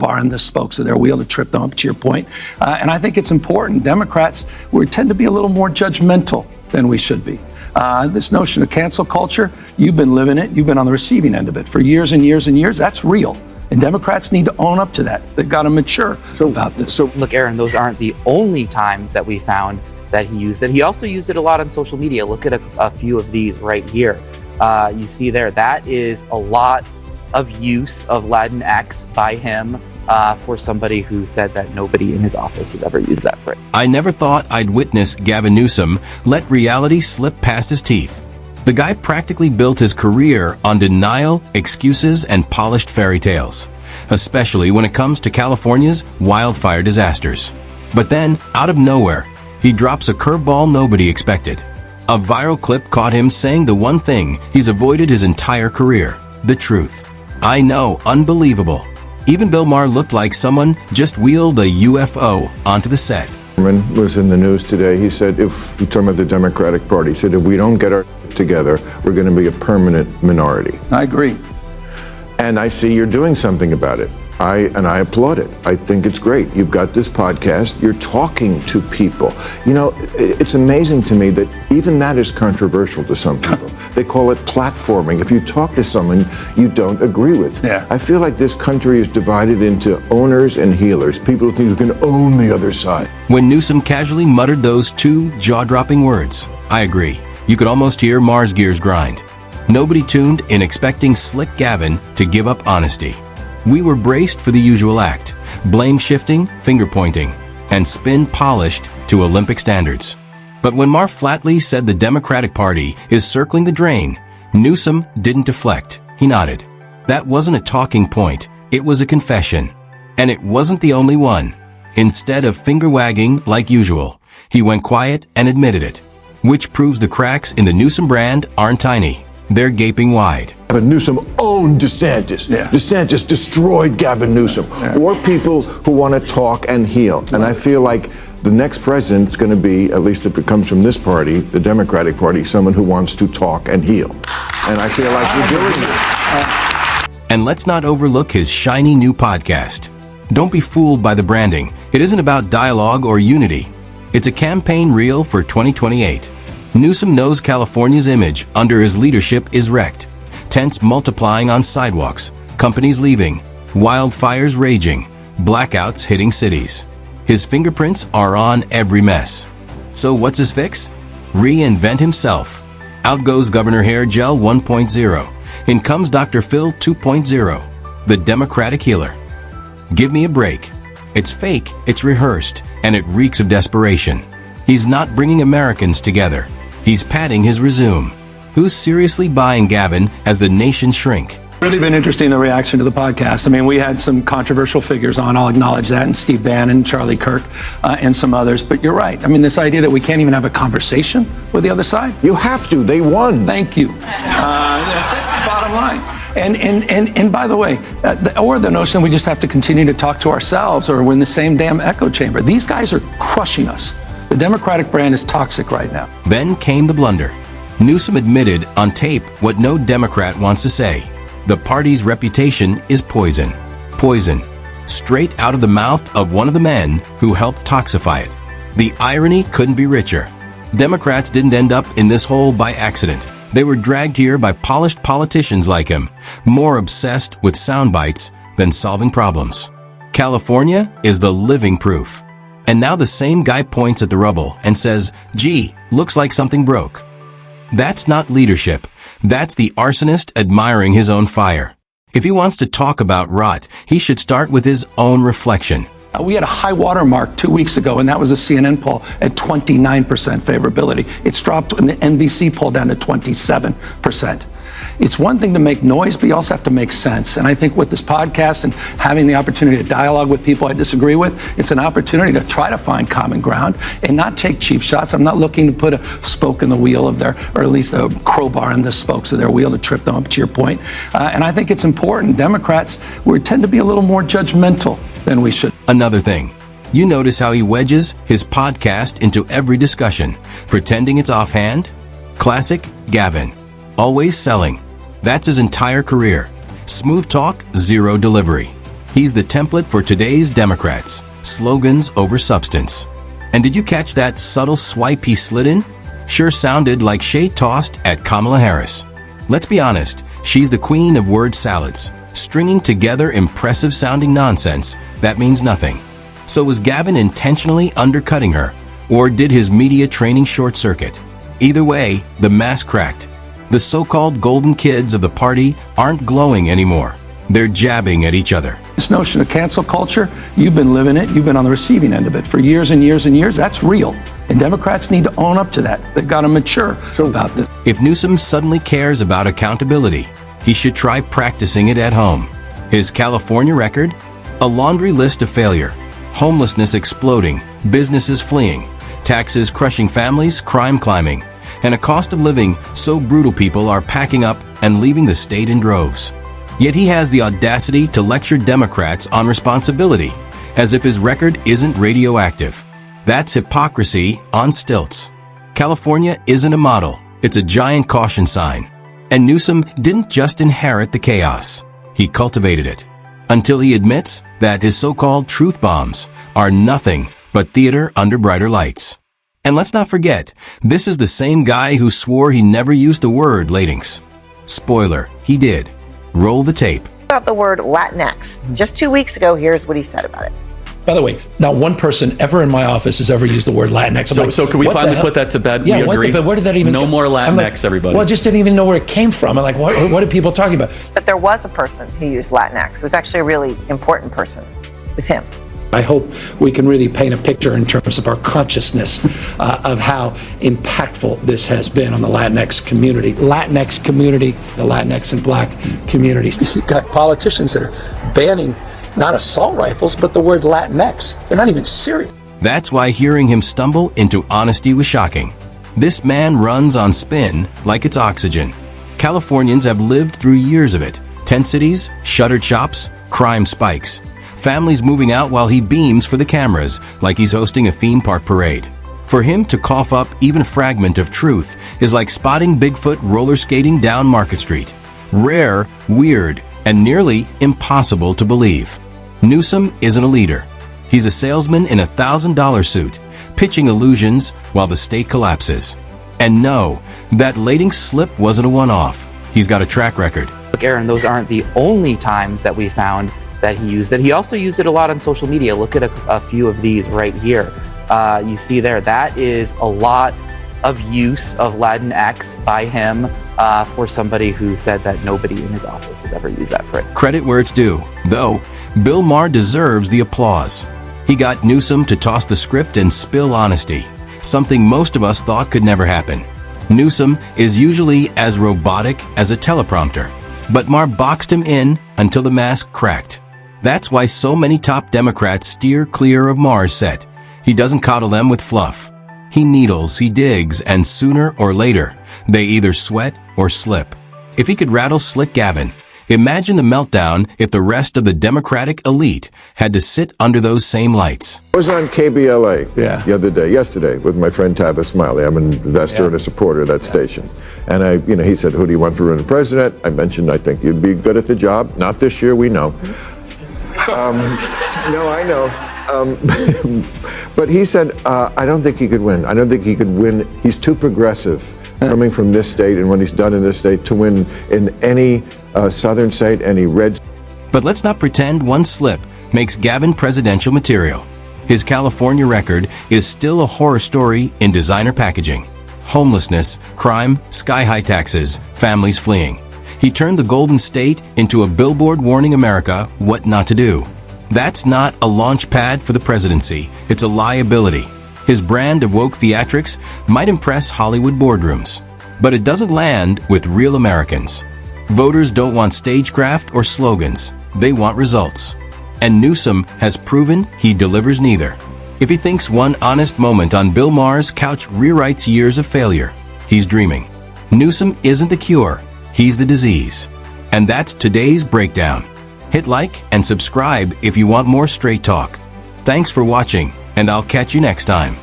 crowbar in the spokes of their wheel to trip them up, to your point. And I think it's important. Democrats, we tend to be a little more judgmental than we should be. This notion of cancel culture, you've been living it. You've been on the receiving end of it for years and years and years. That's real. And Democrats need to own up to that. They've got to mature about this. So look, Aaron, those aren't the only times that we found that he used it. He also used it a lot on social media. Look at a few of these right here. You see there, that is a lot of use of Latinx by him for somebody who said that nobody in his office has ever used that phrase. I never thought I'd witness Gavin Newsom let reality slip past his teeth. The guy practically built his career on denial, excuses, and polished fairy tales, especially when it comes to California's wildfire disasters. But then, out of nowhere, he drops a curveball nobody expected. A viral clip caught him saying the one thing he's avoided his entire career: the truth. I know, unbelievable. Even Bill Maher looked like someone just wheeled a UFO onto the set. Was in the news today. He said, if we're talking about the Democratic Party, he said, if we don't get our together, we're going to be a permanent minority. I agree. And I see you're doing something about it. I applaud it. I think it's great. You've got this podcast. You're talking to people. You know, it's amazing to me that even that is controversial to some people. They call it platforming. If you talk to someone you don't agree with. Yeah. I feel like this country is divided into owners and healers. People who think you can own the other side. When Newsom casually muttered those two jaw-dropping words, I agree. You could almost hear Maher's gears grind. Nobody tuned in expecting slick Gavin to give up honesty. We were braced for the usual act: blame shifting, finger pointing, and spin polished to Olympic standards. But when Maher flatly said the Democratic Party is circling the drain, Newsom didn't deflect. He nodded. That wasn't a talking point. It was a confession. And it wasn't the only one. Instead of finger wagging like usual, he went quiet and admitted it, which proves the cracks in the Newsom brand aren't tiny. They're gaping wide. But Newsom owned DeSantis. Yeah. DeSantis destroyed Gavin Newsom. Yeah. Or people who want to talk and heal. And I feel like the next president is going to be, at least if it comes from this party, the Democratic Party, someone who wants to talk and heal. And I feel like we're doing that. And let's not overlook his shiny new podcast. Don't be fooled by the branding. It isn't about dialogue or unity. It's a campaign reel for 2028. Newsom knows California's image under his leadership is wrecked. Tents multiplying on sidewalks, companies leaving, wildfires raging, blackouts hitting cities. His fingerprints are on every mess. So what's his fix? Reinvent himself. Out goes Governor Hair Gel 1.0. In comes Dr. Phil 2.0, the Democratic healer. Give me a break. It's fake, it's rehearsed, and it reeks of desperation. He's not bringing Americans together. He's padding his resume. Who's seriously buying Gavin as the nation shrink? Really been interesting, the reaction to the podcast. I mean, we had some controversial figures on, I'll acknowledge that, and Steve Bannon, Charlie Kirk, and some others. But you're right. I mean, this idea that we can't even have a conversation with the other side. You have to. They won. Thank you. That's it, bottom line. And by the way, or the notion we just have to continue to talk to ourselves or we're in the same damn echo chamber. These guys are crushing us. The Democratic brand is toxic right now. Then came the blunder. Newsom admitted on tape what no Democrat wants to say. The party's reputation is poison. Poison. Straight out of the mouth of one of the men who helped toxify it. The irony couldn't be richer. Democrats didn't end up in this hole by accident. They were dragged here by polished politicians like him, more obsessed with sound bites than solving problems. California is the living proof. And now the same guy points at the rubble and says, gee, looks like something broke. That's not leadership. That's the arsonist admiring his own fire. If he wants to talk about rot, he should start with his own reflection. We had a high water mark 2 weeks ago, and that was a CNN poll at 29% favorability. It's dropped in the NBC poll down to 27%. It's one thing to make noise, but you also have to make sense. And I think with this podcast and having the opportunity to dialogue with people I disagree with, it's an opportunity to try to find common ground and not take cheap shots. I'm not looking to put a spoke in the wheel of their, or at least a crowbar in the spokes of their wheel to trip them up, to your point. And I think it's important. Democrats, we tend to be a little more judgmental than we should. Another thing. You notice how he wedges his podcast into every discussion, pretending it's offhand? Classic Gavin. Always selling. That's his entire career. Smooth talk, zero delivery. He's the template for today's Democrats, slogans over substance. And did you catch that subtle swipe he slid in? Sure sounded like shade tossed at Kamala Harris. Let's be honest, she's the queen of word salads, stringing together impressive-sounding nonsense that means nothing. So was Gavin intentionally undercutting her, or did his media training short-circuit? Either way, the mask cracked. The so-called golden kids of the party aren't glowing anymore. They're jabbing at each other. This notion of cancel culture, you've been living it, you've been on the receiving end of it for years and years and years. That's real. And Democrats need to own up to that. They've got to mature about this. If Newsom suddenly cares about accountability, he should try practicing it at home. His California record? A laundry list of failure. Homelessness exploding, businesses fleeing, taxes crushing families, crime climbing, and a cost of living so brutal people are packing up and leaving the state in droves. Yet he has the audacity to lecture Democrats on responsibility, as if his record isn't radioactive. That's hypocrisy on stilts. California isn't a model, it's a giant caution sign. And Newsom didn't just inherit the chaos, he cultivated it. Until he admits that his so-called truth bombs are nothing but theater under brighter lights. And let's not forget, this is the same guy who swore he never used the word Latinx. Spoiler, he did. Roll the tape. About the word Latinx. Just 2 weeks ago, here's what he said about it. By the way, not one person ever in my office has ever used the word Latinx. So can we finally put that to bed? Yeah, we agree? where did that even No more Latinx, everybody. Well, I just didn't even know where it came from. I'm like, what are people talking about? But there was a person who used Latinx. It was actually a really important person. It was him. I hope we can really paint a picture in terms of our consciousness of how impactful this has been on the Latinx community. The Latinx and Black communities. You've got politicians that are banning not assault rifles, but the word Latinx. They're not even serious. That's why hearing him stumble into honesty was shocking. This man runs on spin like it's oxygen. Californians have lived through years of it. Tent cities, shuttered shops, crime spikes. Families moving out while he beams for the cameras like he's hosting a theme park parade. For him to cough up even a fragment of truth is like spotting Bigfoot roller skating down Market Street. Rare, weird, and nearly impossible to believe. Newsom isn't a leader. He's a salesman in a $1,000 suit, pitching illusions while the state collapses. And no, that Latinx slip wasn't a one-off. He's got a track record. Look, Aaron, those aren't the only times that we found that he used it. He also used it a lot on social media. Look at a few of these right here. You see there, that is a lot of use of Latinx by him for somebody who said that nobody in his office has ever used that phrase. Credit where it's due, though Bill Maher deserves the applause. He got Newsom to toss the script and spill honesty, something most of us thought could never happen. Newsom is usually as robotic as a teleprompter, but Maher boxed him in until the mask cracked. That's why so many top Democrats steer clear of Maher's set. He doesn't coddle them with fluff. He needles, he digs, and sooner or later, they either sweat or slip. If he could rattle Slick Gavin, imagine the meltdown if the rest of the Democratic elite had to sit under those same lights. I was on KBLA yesterday, with my friend Tavis Smiley. I'm an investor and a supporter of that station. And he said, who do you want for running president? I mentioned, I think you'd be good at the job. Not this year, we know. No, I know. But he said, I don't think he could win. I don't think he could win. He's too progressive coming from this state and what he's done in this state to win in any southern state, any red. But let's not pretend one slip makes Gavin presidential material. His California record is still a horror story in designer packaging. Homelessness, crime, sky-high taxes, families fleeing. He turned the Golden State into a billboard warning America what not to do. That's not a launch pad for the presidency. It's a liability. His brand of woke theatrics might impress Hollywood boardrooms, but it doesn't land with real Americans. Voters don't want stagecraft or slogans. They want results. And Newsom has proven he delivers neither. If he thinks one honest moment on Bill Maher's couch rewrites years of failure, he's dreaming. Newsom isn't the cure. He's the disease. And that's today's breakdown. Hit like and subscribe if you want more straight talk. Thanks for watching, and I'll catch you next time.